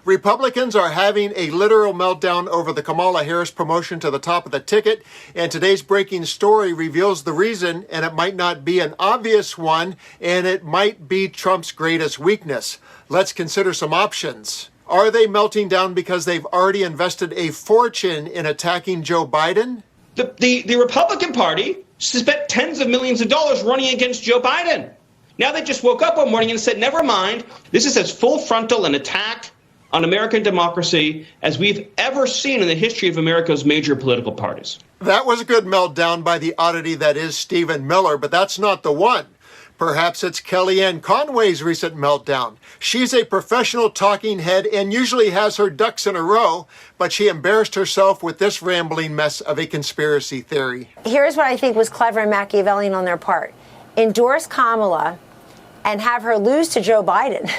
Republicans are having a literal meltdown over the Kamala Harris promotion to the top of the ticket, and today's breaking story reveals the reason, and it might not be an obvious one, and it might be Trump's greatest weakness. Let's consider some options. Are they melting down because they've already invested a fortune in attacking Joe Biden? The Republican Party spent tens of millions of dollars running against Joe Biden. Now they just woke up one morning and said, never mind, this is as full frontal an attack on American democracy as we've ever seen in the history of America's major political parties. That was a good meltdown by the oddity that is Stephen Miller, but that's not the one. Perhaps it's Kellyanne Conway's recent meltdown. She's a professional talking head and usually has her ducks in a row, but she embarrassed herself with this rambling mess of a conspiracy theory. Here's what I think was clever and Machiavellian on their part. Endorse Kamala and have her lose to Joe Biden,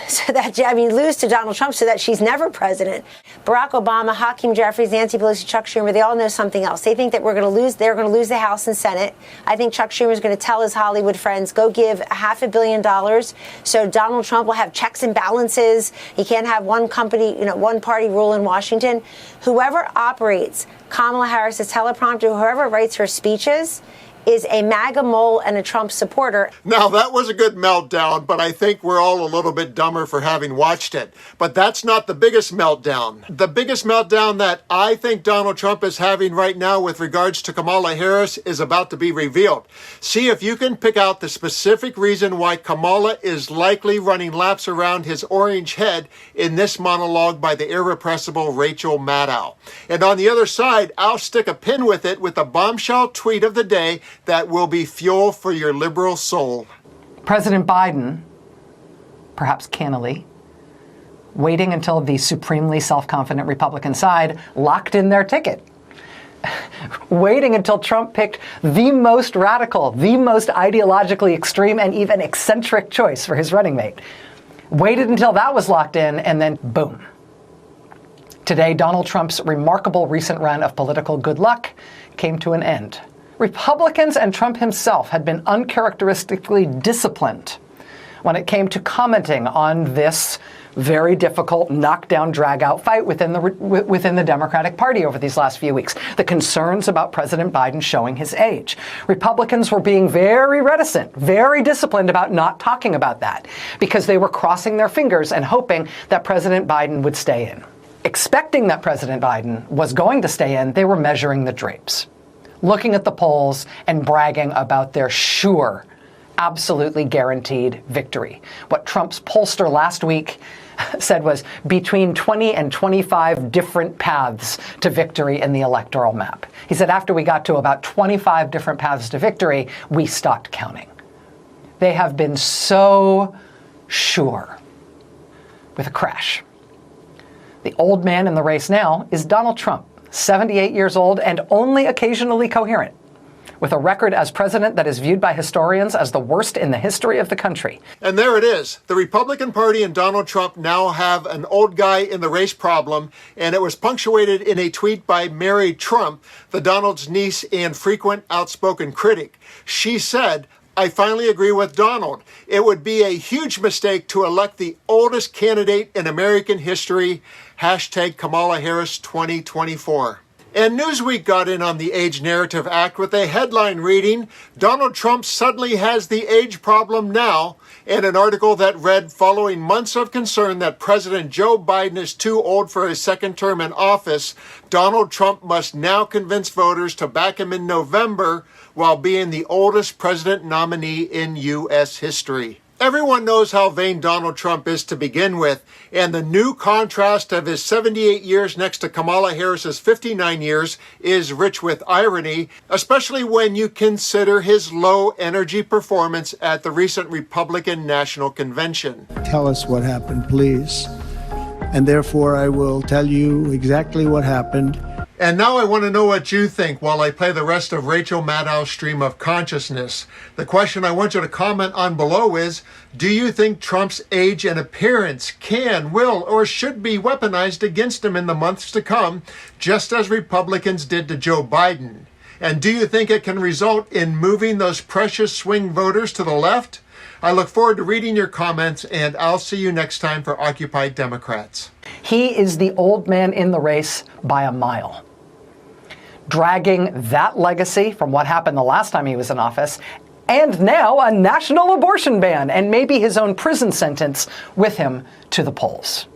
lose to Donald Trump so that she's never president. Barack Obama, Hakeem Jeffries, Nancy Pelosi, Chuck Schumer, they all know something else. They think that they're going to lose the House and Senate. I think Chuck Schumer is going to tell his Hollywood friends, go give $500 million so Donald Trump will have checks and balances. He can't have one company, one party rule in Washington. Whoever operates Kamala Harris's teleprompter, whoever writes her speeches, is a MAGA mole and a Trump supporter. Now, that was a good meltdown, but I think we're all a little bit dumber for having watched it. But that's not the biggest meltdown. The biggest meltdown that I think Donald Trump is having right now with regards to Kamala Harris is about to be revealed. See if you can pick out the specific reason why Kamala is likely running laps around his orange head in this monologue by the irrepressible Rachel Maddow. And on the other side, I'll stick a pin with it with a bombshell tweet of the day that will be fuel for your liberal soul. President Biden, perhaps cannily, waiting until the supremely self-confident Republican side locked in their ticket. Waiting until Trump picked the most radical, the most ideologically extreme, and even eccentric choice for his running mate. Waited until that was locked in, and then boom. Today, Donald Trump's remarkable recent run of political good luck came to an end. Republicans and Trump himself had been uncharacteristically disciplined when it came to commenting on this very difficult knockdown, drag-out fight within the Democratic Party over these last few weeks. The concerns about President Biden showing his age. Republicans were being very reticent, very disciplined about not talking about that because they were crossing their fingers and hoping that President Biden would stay in. Expecting that President Biden was going to stay in, they were measuring the drapes, looking at the polls and bragging about their sure, absolutely guaranteed victory. What Trump's pollster last week said was between 20 and 25 different paths to victory in the electoral map. He said after we got to about 25 different paths to victory, we stopped counting. They have been so sure with a crash. The old man in the race now is Donald Trump, 78 years old and only occasionally coherent, with a record as president that is viewed by historians as the worst in the history of the country. And there it is. The Republican Party and Donald Trump now have an old guy in the race problem, and it was punctuated in a tweet by Mary Trump, the Donald's niece and frequent outspoken critic. She said, I finally agree with Donald. It would be a huge mistake to elect the oldest candidate in American history. Hashtag Kamala Harris 2024. And Newsweek got in on the age narrative act with a headline reading, Donald Trump suddenly has the age problem now, and an article that read, following months of concern that President Joe Biden is too old for his second term in office, Donald Trump must now convince voters to back him in November while being the oldest president nominee in U.S. history. Everyone knows how vain Donald Trump is to begin with, and the new contrast of his 78 years next to Kamala Harris's 59 years is rich with irony, especially when you consider his low-energy performance at the recent Republican National Convention. Tell us what happened, please. And therefore, I will tell you exactly what happened. And now I want to know what you think while I play the rest of Rachel Maddow's stream of consciousness. The question I want you to comment on below is, do you think Trump's age and appearance can, will, or should be weaponized against him in the months to come, just as Republicans did to Joe Biden? And do you think it can result in moving those precious swing voters to the left? I look forward to reading your comments, and I'll see you next time for Occupy Democrats. He is the old man in the race by a mile, dragging that legacy from what happened the last time he was in office, and now a national abortion ban and maybe his own prison sentence with him to the polls.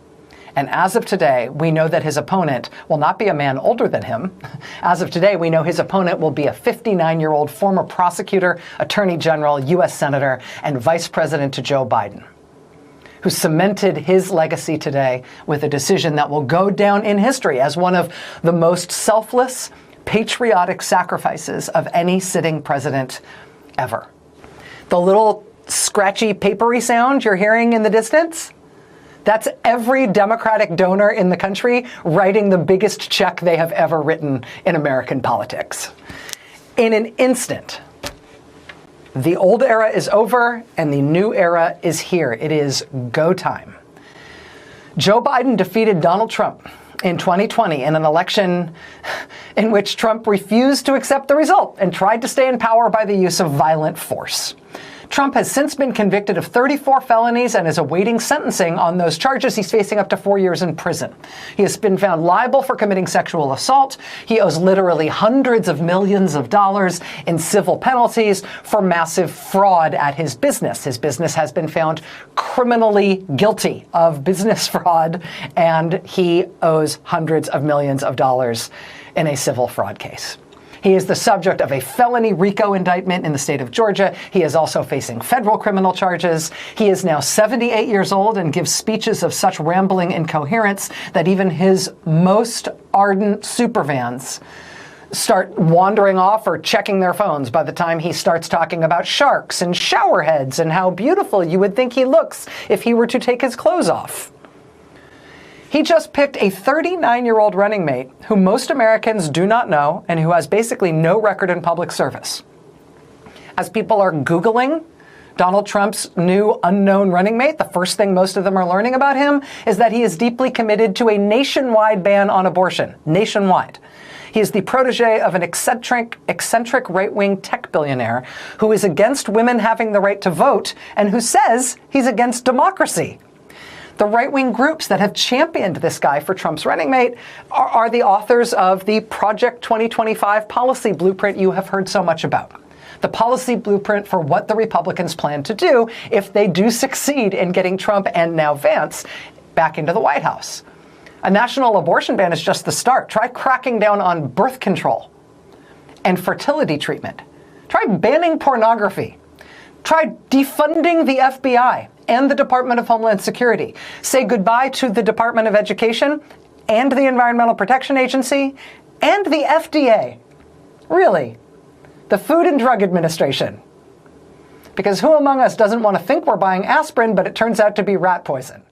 And as of today, we know that his opponent will not be a man older than him. As of today, we know his opponent will be a 59-year-old former prosecutor, attorney general, U.S. senator, and vice president to Joe Biden, who cemented his legacy today with a decision that will go down in history as one of the most selfless, patriotic sacrifices of any sitting president ever. The little scratchy, papery sound you're hearing in the distance, that's every Democratic donor in the country writing the biggest check they have ever written in American politics. In an instant, the old era is over and the new era is here. It is go time. Joe Biden defeated Donald Trump in 2020 in an election in which Trump refused to accept the result and tried to stay in power by the use of violent force. Trump has since been convicted of 34 felonies and is awaiting sentencing on those charges. He's facing up to 4 years in prison. He has been found liable for committing sexual assault. He owes literally hundreds of millions of dollars in civil penalties for massive fraud at his business. His business has been found criminally guilty of business fraud, and he owes hundreds of millions of dollars in a civil fraud case. He is the subject of a felony RICO indictment in the state of Georgia. He is also facing federal criminal charges. He is now 78 years old and gives speeches of such rambling incoherence that even his most ardent superfans start wandering off or checking their phones by the time he starts talking about sharks and shower heads and how beautiful you would think he looks if he were to take his clothes off. He just picked a 39-year-old running mate who most Americans do not know and who has basically no record in public service. As people are Googling Donald Trump's new unknown running mate, the first thing most of them are learning about him is that he is deeply committed to a nationwide ban on abortion. Nationwide. He is the protege of an eccentric right-wing tech billionaire who is against women having the right to vote and who says he's against democracy. The right-wing groups that have championed this guy for Trump's running mate are the authors of the Project 2025 policy blueprint you have heard so much about. The policy blueprint for what the Republicans plan to do if they do succeed in getting Trump and now Vance back into the White House. A national abortion ban is just the start. Try cracking down on birth control and fertility treatment. Try banning pornography. Try defunding the FBI and the Department of Homeland Security. Say goodbye to the Department of Education and the Environmental Protection Agency and the FDA. Really, the Food and Drug Administration. Because who among us doesn't want to think we're buying aspirin, but it turns out to be rat poison?